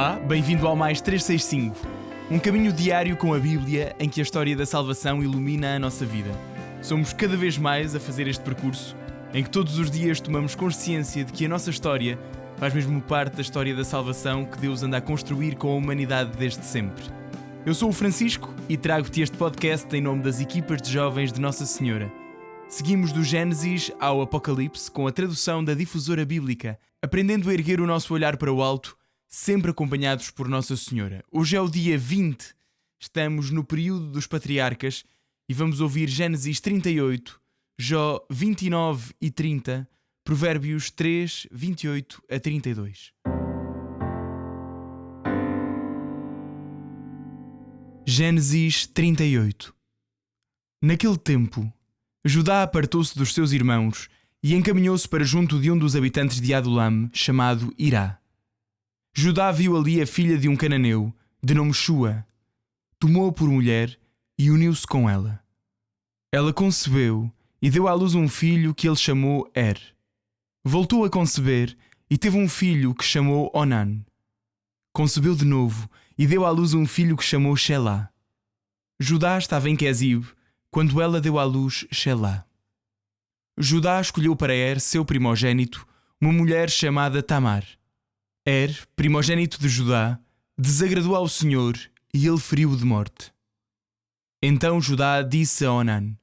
Olá, bem-vindo ao Mais 365, um caminho diário com a Bíblia em que a história da salvação ilumina a nossa vida. Somos cada vez mais a fazer este percurso em que todos os dias tomamos consciência de que a nossa história faz mesmo parte da história da salvação que Deus anda a construir com a humanidade desde sempre. Eu sou o Francisco e trago-te este podcast em nome das equipas de jovens de Nossa Senhora. Seguimos do Gênesis ao Apocalipse com a tradução da Difusora Bíblica, aprendendo a erguer o nosso olhar para o alto, sempre acompanhados por Nossa Senhora. Hoje é o dia 20, estamos no período dos patriarcas e vamos ouvir Gênesis 38, Jó 29 e 30, Provérbios 3, 28 a 32. Gênesis 38. Naquele tempo, Judá apartou-se dos seus irmãos e encaminhou-se para junto de um dos habitantes de Adulam, chamado Irá. Judá viu ali a filha de um cananeu, de nome Shua, tomou-a por mulher e uniu-se com ela. Ela concebeu e deu à luz um filho que ele chamou Er. Voltou a conceber e teve um filho que chamou Onan. Concebeu de novo e deu à luz um filho que chamou Shelá. Judá estava em Quezib quando ela deu à luz Shelá. Judá escolheu para Er, seu primogênito, uma mulher chamada Tamar. Er, primogênito de Judá, desagradou ao Senhor e ele feriu-o de morte. Então Judá disse a Onan: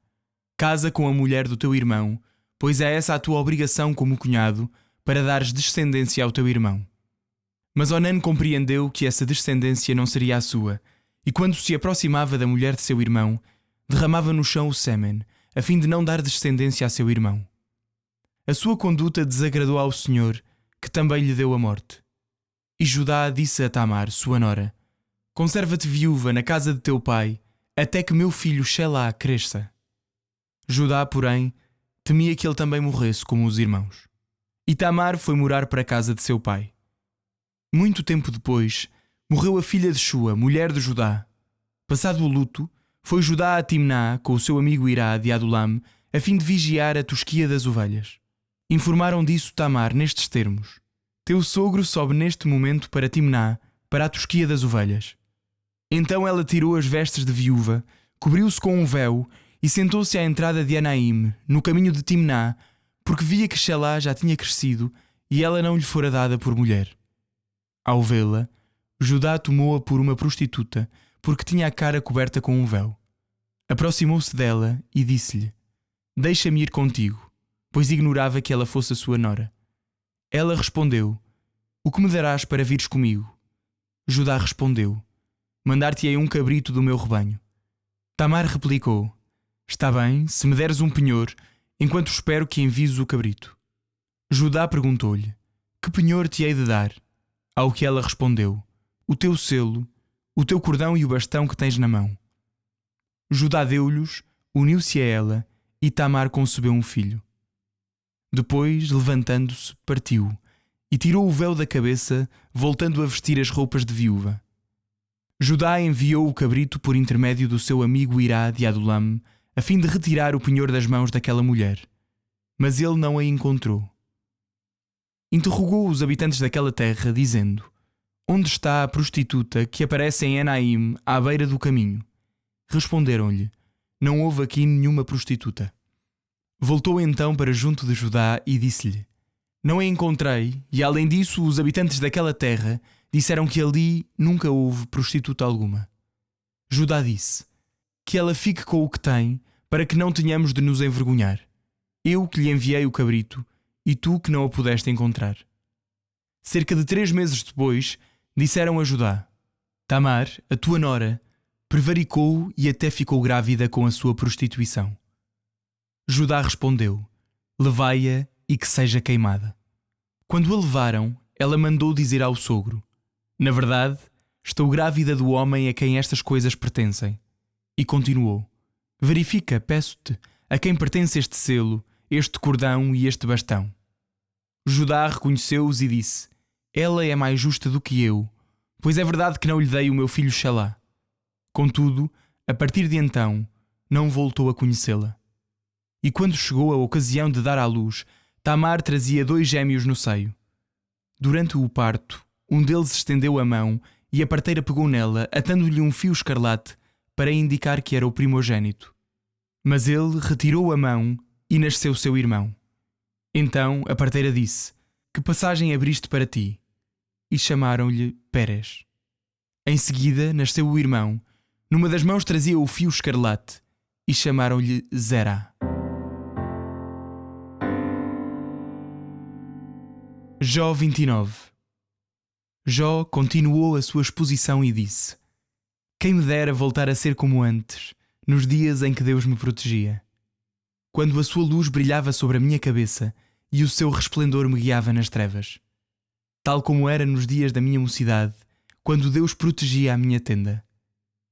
casa com a mulher do teu irmão, pois é essa a tua obrigação como cunhado, para dares descendência ao teu irmão. Mas Onan compreendeu que essa descendência não seria a sua, e quando se aproximava da mulher de seu irmão, derramava no chão o sêmen, a fim de não dar descendência a seu irmão. A sua conduta desagradou ao Senhor, que também lhe deu a morte. E Judá disse a Tamar, sua nora: conserva-te viúva na casa de teu pai, até que meu filho Shelá cresça. Judá, porém, temia que ele também morresse como os irmãos. E Tamar foi morar para a casa de seu pai. Muito tempo depois, morreu a filha de Shua, mulher de Judá. Passado o luto, foi Judá a Timná com o seu amigo Irá de Adulam, a fim de vigiar a tosquia das ovelhas. Informaram disso Tamar nestes termos: teu sogro sobe neste momento para Timná, para a tosquia das ovelhas. Então ela tirou as vestes de viúva, cobriu-se com um véu e sentou-se à entrada de Anaim, no caminho de Timná, porque via que Shelá já tinha crescido e ela não lhe fora dada por mulher. Ao vê-la, Judá tomou-a por uma prostituta, porque tinha a cara coberta com um véu. Aproximou-se dela e disse-lhe: deixa-me ir contigo, pois ignorava que ela fosse a sua nora. Ela respondeu: o que me darás para vires comigo? Judá respondeu: mandar-te-ei um cabrito do meu rebanho. Tamar replicou: está bem, se me deres um penhor, enquanto espero que envies o cabrito. Judá perguntou-lhe: que penhor te hei de dar? Ao que ela respondeu: o teu selo, o teu cordão e o bastão que tens na mão. Judá deu-lhes, uniu-se a ela, e Tamar concebeu um filho. Depois, levantando-se, partiu, e tirou o véu da cabeça, voltando a vestir as roupas de viúva. Judá enviou o cabrito por intermédio do seu amigo Irá de Adulam, a fim de retirar o penhor das mãos daquela mulher. Mas ele não a encontrou. Interrogou os habitantes daquela terra, dizendo: onde está a prostituta que aparece em Anaim, à beira do caminho? Responderam-lhe: não houve aqui nenhuma prostituta. Voltou então para junto de Judá e disse-lhe: não a encontrei, e além disso os habitantes daquela terra disseram que ali nunca houve prostituta alguma. Judá disse: que ela fique com o que tem, para que não tenhamos de nos envergonhar. Eu que lhe enviei o cabrito, e tu que não a pudeste encontrar. Cerca de 3 meses depois, disseram a Judá: Tamar, a tua nora, prevaricou e até ficou grávida com a sua prostituição. Judá respondeu: levai-a e que seja queimada. Quando a levaram, ela mandou dizer ao sogro: na verdade, estou grávida do homem a quem estas coisas pertencem. E continuou: verifica, peço-te, a quem pertence este selo, este cordão e este bastão. Judá reconheceu-os e disse: ela é mais justa do que eu, pois é verdade que não lhe dei o meu filho Shelá. Contudo, a partir de então, não voltou a conhecê-la. E quando chegou a ocasião de dar à luz, Tamar trazia 2 gêmeos no seio. Durante o parto, um deles estendeu a mão e a parteira pegou nela, atando-lhe um fio escarlate para indicar que era o primogênito. Mas ele retirou a mão e nasceu seu irmão. Então a parteira disse: Que passagem abriste para ti? E chamaram-lhe Pérez. Em seguida nasceu o irmão. Numa das mãos trazia o fio escarlate e chamaram-lhe Zera. Jó 29. Jó continuou a sua exposição e disse: Quem me dera voltar a ser como antes, nos dias em que Deus me protegia. Quando a sua luz brilhava sobre a minha cabeça e o seu resplendor me guiava nas trevas. Tal como era nos dias da minha mocidade, quando Deus protegia a minha tenda.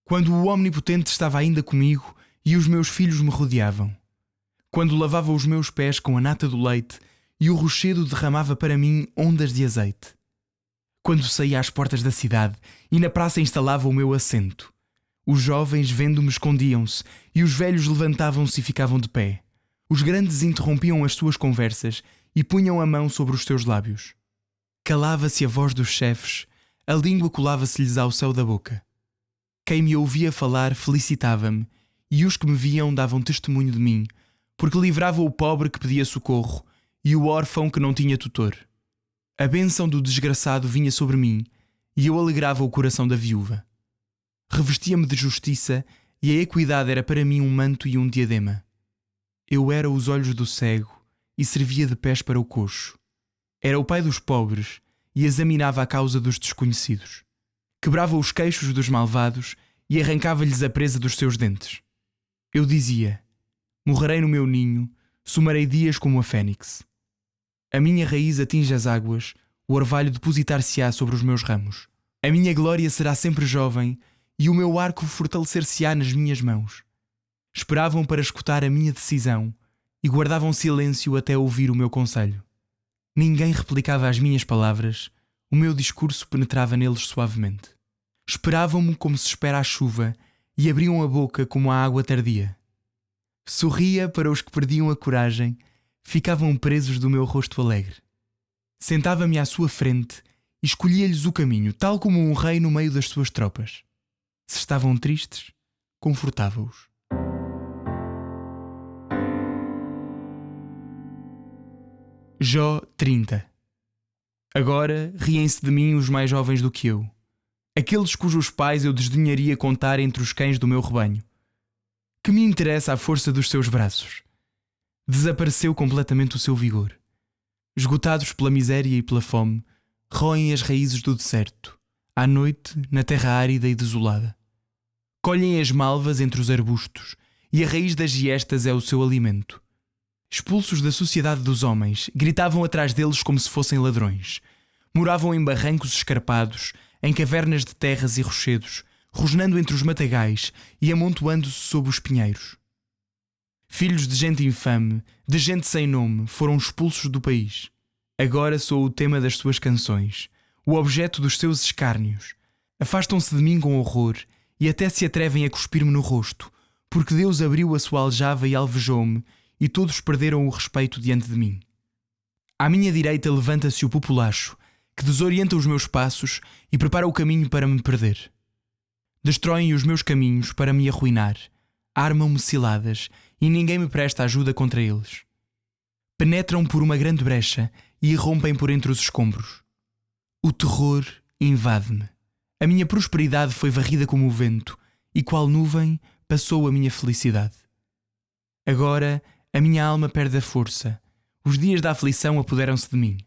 Quando o Omnipotente estava ainda comigo e os meus filhos me rodeavam. Quando lavava os meus pés com a nata do leite e o rochedo derramava para mim ondas de azeite. Quando saía às portas da cidade e na praça instalava o meu assento. Os jovens, vendo-me, escondiam-se e os velhos levantavam-se e ficavam de pé. Os grandes interrompiam as suas conversas e punham a mão sobre os teus lábios. Calava-se a voz dos chefes, a língua colava-se-lhes ao céu da boca. Quem me ouvia falar felicitava-me, e os que me viam davam testemunho de mim, porque livrava o pobre que pedia socorro e o órfão que não tinha tutor. A bênção do desgraçado vinha sobre mim, e eu alegrava o coração da viúva. Revestia-me de justiça, e a equidade era para mim um manto e um diadema. Eu era os olhos do cego, e servia de pés para o coxo. Era o pai dos pobres, e examinava a causa dos desconhecidos. Quebrava os queixos dos malvados, e arrancava-lhes a presa dos seus dentes. Eu dizia: Morrerei no meu ninho, sumarei dias como a fênix. A minha raiz atinge as águas, o orvalho depositar-se-á sobre os meus ramos. A minha glória será sempre jovem, e o meu arco fortalecer-se-á nas minhas mãos. Esperavam para escutar a minha decisão, e guardavam silêncio até ouvir o meu conselho. Ninguém replicava as minhas palavras, o meu discurso penetrava neles suavemente. Esperavam-me como se espera a chuva, e abriam a boca como a água tardia. Sorria para os que perdiam a coragem, ficavam presos do meu rosto alegre. Sentava-me à sua frente e escolhia-lhes o caminho, tal como um rei no meio das suas tropas. Se estavam tristes, confortava-os. Jó 30. Agora riem-se de mim os mais jovens do que eu, aqueles cujos pais eu desdenharia contar entre os cães do meu rebanho. Que me interessa a força dos seus braços? Desapareceu completamente o seu vigor. Esgotados pela miséria e pela fome, roem as raízes do deserto, à noite na terra árida e desolada. Colhem as malvas entre os arbustos, e a raiz das giestas é o seu alimento. Expulsos da sociedade dos homens, gritavam atrás deles como se fossem ladrões. Moravam em barrancos escarpados, em cavernas de terras e rochedos, rosnando entre os matagais e amontoando-se sob os pinheiros. Filhos de gente infame, de gente sem nome, foram expulsos do país. Agora sou o tema das suas canções, o objeto dos seus escárnios. Afastam-se de mim com horror e até se atrevem a cuspir-me no rosto, porque Deus abriu a sua aljava e alvejou-me, e todos perderam o respeito diante de mim. À minha direita levanta-se o populacho, que desorienta os meus passos e prepara o caminho para me perder. Destroem os meus caminhos para me arruinar, armam-me ciladas e ninguém me presta ajuda contra eles. Penetram por uma grande brecha e irrompem por entre os escombros. O terror invade-me. A minha prosperidade foi varrida como o vento, e qual nuvem passou a minha felicidade. Agora a minha alma perde a força, os dias da aflição apoderam-se de mim.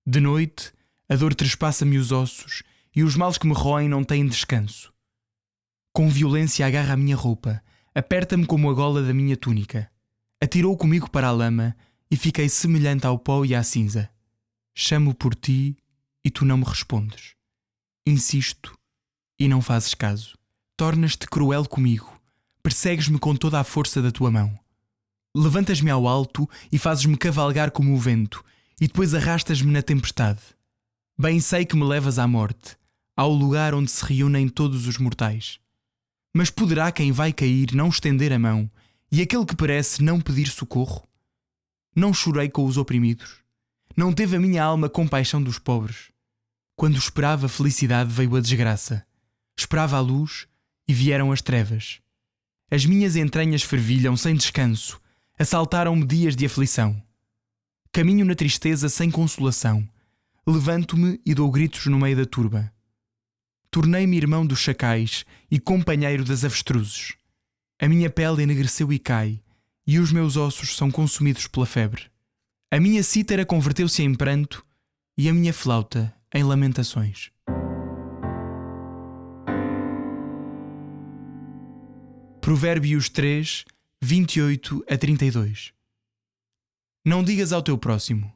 De noite, a dor trespassa-me os ossos e os males que me roem não têm descanso. Com violência agarra a minha roupa, aperta-me como a gola da minha túnica. Atirou comigo para a lama e fiquei semelhante ao pó e à cinza. Chamo por ti e tu não me respondes. Insisto e não fazes caso. Tornas-te cruel comigo, persegues-me com toda a força da tua mão. Levantas-me ao alto e fazes-me cavalgar como o vento, e depois arrastas-me na tempestade. Bem sei que me levas à morte, ao lugar onde se reúnem todos os mortais. Mas poderá quem vai cair não estender a mão, e aquele que perece não pedir socorro? Não chorei com os oprimidos? Não teve a minha alma compaixão dos pobres? Quando esperava a felicidade, veio a desgraça. Esperava a luz e vieram as trevas. As minhas entranhas fervilham sem descanso. Assaltaram-me dias de aflição. Caminho na tristeza sem consolação. Levanto-me e dou gritos no meio da turba. Tornei-me irmão dos chacais e companheiro das avestruzes. A minha pele enegreceu e cai, e os meus ossos são consumidos pela febre. A minha cítara converteu-se em pranto e a minha flauta em lamentações. Provérbios 3, 28 a 32. Não digas ao teu próximo: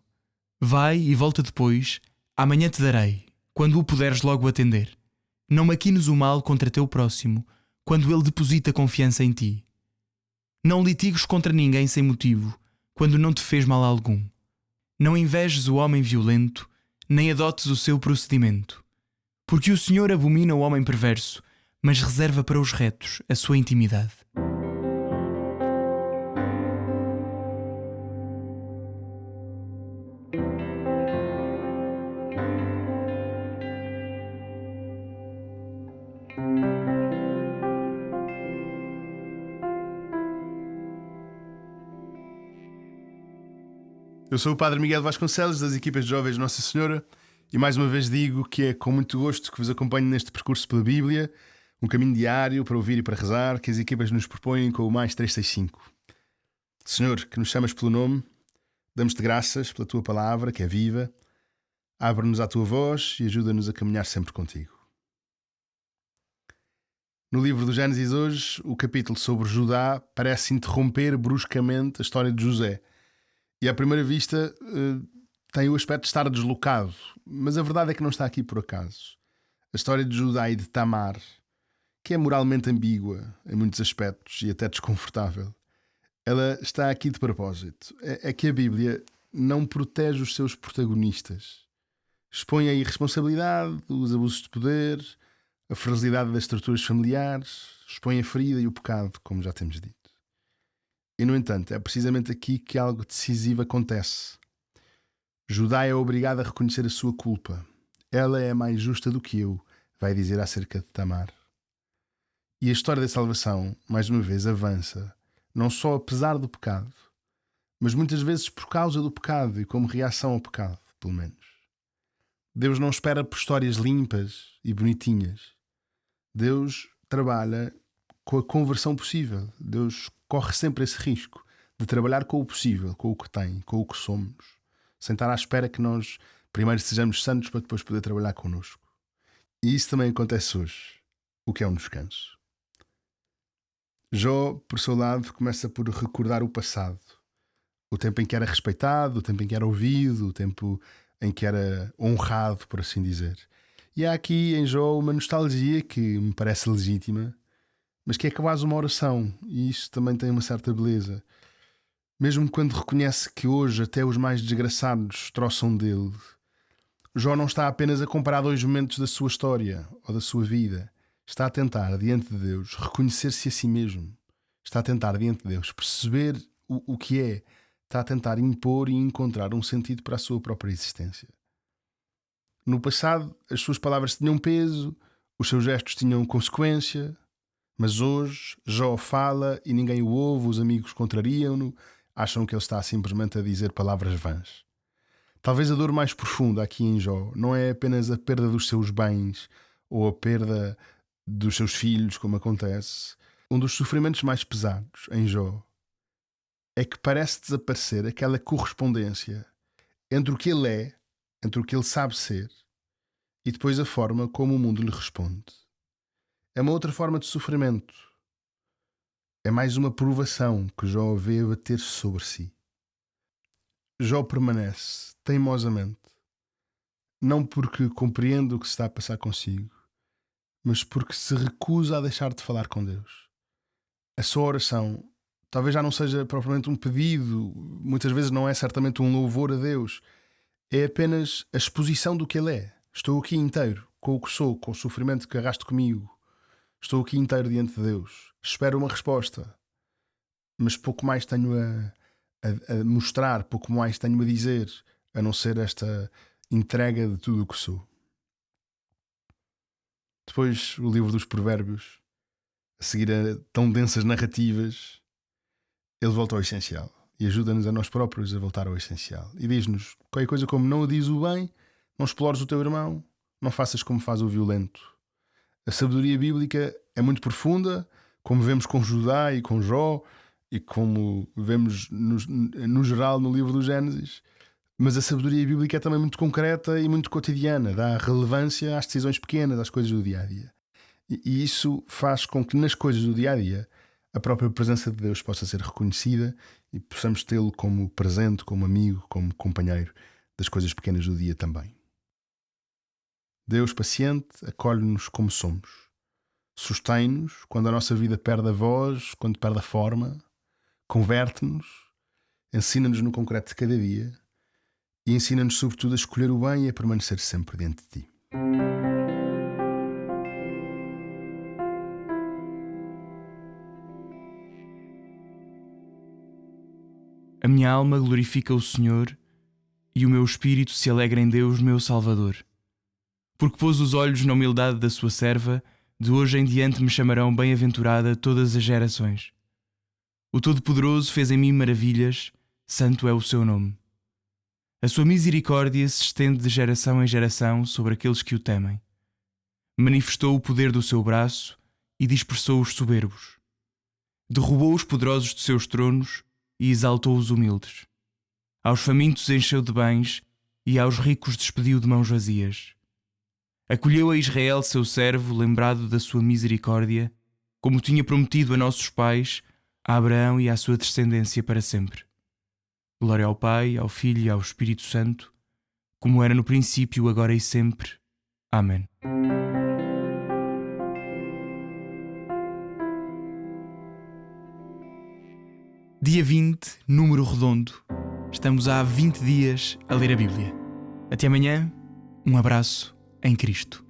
vai e volta depois, amanhã te darei, quando o puderes logo atender. Não maquines o mal contra teu próximo, quando ele deposita confiança em ti. Não litigues contra ninguém sem motivo, quando não te fez mal algum. Não invejes o homem violento, nem adotes o seu procedimento. Porque o Senhor abomina o homem perverso, mas reserva para os retos a sua intimidade. Eu sou o Padre Miguel Vasconcelos, das equipas de Jovens Nossa Senhora, e mais uma vez digo que é com muito gosto que vos acompanho neste percurso pela Bíblia, um caminho diário para ouvir e para rezar, que as equipas nos propõem com o mais 365. Senhor, que nos chamas pelo nome, damos-te graças pela tua palavra, que é viva, abre-nos à tua voz e ajuda-nos a caminhar sempre contigo. No livro do Gênesis hoje, o capítulo sobre Judá parece interromper bruscamente a história de José. E à primeira vista tem o aspecto de estar deslocado, mas a verdade é que não está aqui por acaso. A história de Judá e de Tamar, que é moralmente ambígua em muitos aspectos e até desconfortável, ela está aqui de propósito. É que a Bíblia não protege os seus protagonistas. Expõe a irresponsabilidade, os abusos de poder, a fragilidade das estruturas familiares, expõe a ferida e o pecado, como já temos dito. E, no entanto, é precisamente aqui que algo decisivo acontece. Judá é obrigado a reconhecer a sua culpa. Ela é mais justa do que eu, vai dizer acerca de Tamar. E a história da salvação, mais uma vez, avança, não só apesar do pecado, mas muitas vezes por causa do pecado e como reação ao pecado, pelo menos. Deus não espera por histórias limpas e bonitinhas. Deus trabalha com a conversão possível. Deus corre sempre esse risco de trabalhar com o possível, com o que tem, com o que somos, sem estar à espera que nós primeiro sejamos santos para depois poder trabalhar connosco. E isso também acontece hoje, o que é um descanso. Jó, por seu lado, começa por recordar o passado, o tempo em que era respeitado, o tempo em que era ouvido, o tempo em que era honrado, por assim dizer. E há aqui em Jó uma nostalgia que me parece legítima, mas que é quase uma oração, e isso também tem uma certa beleza. Mesmo quando reconhece que hoje até os mais desgraçados troçam dele, Jó não está apenas a comparar dois momentos da sua história ou da sua vida. Está a tentar, diante de Deus, reconhecer-se a si mesmo. Está a tentar, diante de Deus, perceber o que é. Está a tentar impor e encontrar um sentido para a sua própria existência. No passado, as suas palavras tinham peso, os seus gestos tinham consequência. Mas hoje, Jó fala e ninguém o ouve, os amigos contrariam-no, acham que ele está simplesmente a dizer palavras vãs. Talvez a dor mais profunda aqui em Jó não é apenas a perda dos seus bens ou a perda dos seus filhos, como acontece. Um dos sofrimentos mais pesados em Jó é que parece desaparecer aquela correspondência entre o que ele é, entre o que ele sabe ser, e depois a forma como o mundo lhe responde. É uma outra forma de sofrimento. É mais uma provação que Jó vê bater sobre si. Jó permanece teimosamente, não porque compreende o que se está a passar consigo, mas porque se recusa a deixar de falar com Deus. A sua oração talvez já não seja propriamente um pedido, muitas vezes não é certamente um louvor a Deus, é apenas a exposição do que Ele é. Estou aqui inteiro, com o que sou, com o sofrimento que arrasto comigo. Estou aqui inteiro diante de Deus. Espero uma resposta. Mas pouco mais tenho a mostrar, pouco mais tenho a dizer, a não ser esta entrega de tudo o que sou. Depois o livro dos Provérbios, a seguir a tão densas narrativas, ele volta ao essencial e ajuda-nos a nós próprios a voltar ao essencial. E diz-nos qualquer coisa como: não o diz o bem, não explores o teu irmão, não faças como faz o violento. A sabedoria bíblica é muito profunda, como vemos com Judá e com Jó, e como vemos no geral no livro do Gênesis. Mas a sabedoria bíblica é também muito concreta e muito cotidiana, dá relevância às decisões pequenas, às coisas do dia-a-dia. E isso faz com que nas coisas do dia-a-dia a própria presença de Deus possa ser reconhecida e possamos tê-lo como presente, como amigo, como companheiro das coisas pequenas do dia também. Deus paciente acolhe-nos como somos. Sustém-nos quando a nossa vida perde a voz, quando perde a forma. Converte-nos, ensina-nos no concreto de cada dia e ensina-nos sobretudo a escolher o bem e a permanecer sempre diante de Ti. A minha alma glorifica o Senhor e o meu espírito se alegra em Deus, meu Salvador. Porque pôs os olhos na humildade da sua serva, de hoje em diante me chamarão bem-aventurada todas as gerações. O Todo-Poderoso fez em mim maravilhas, santo é o seu nome. A sua misericórdia se estende de geração em geração sobre aqueles que o temem. Manifestou o poder do seu braço e dispersou os soberbos. Derrubou os poderosos dos seus tronos e exaltou os humildes. Aos famintos encheu de bens e aos ricos despediu de mãos vazias. Acolheu a Israel, seu servo, lembrado da sua misericórdia, como tinha prometido a nossos pais, a Abraão e à sua descendência para sempre. Glória ao Pai, ao Filho e ao Espírito Santo, como era no princípio, agora e sempre. Amém. Dia 20, número redondo. Estamos há 20 dias a ler a Bíblia. Até amanhã, um abraço em Cristo.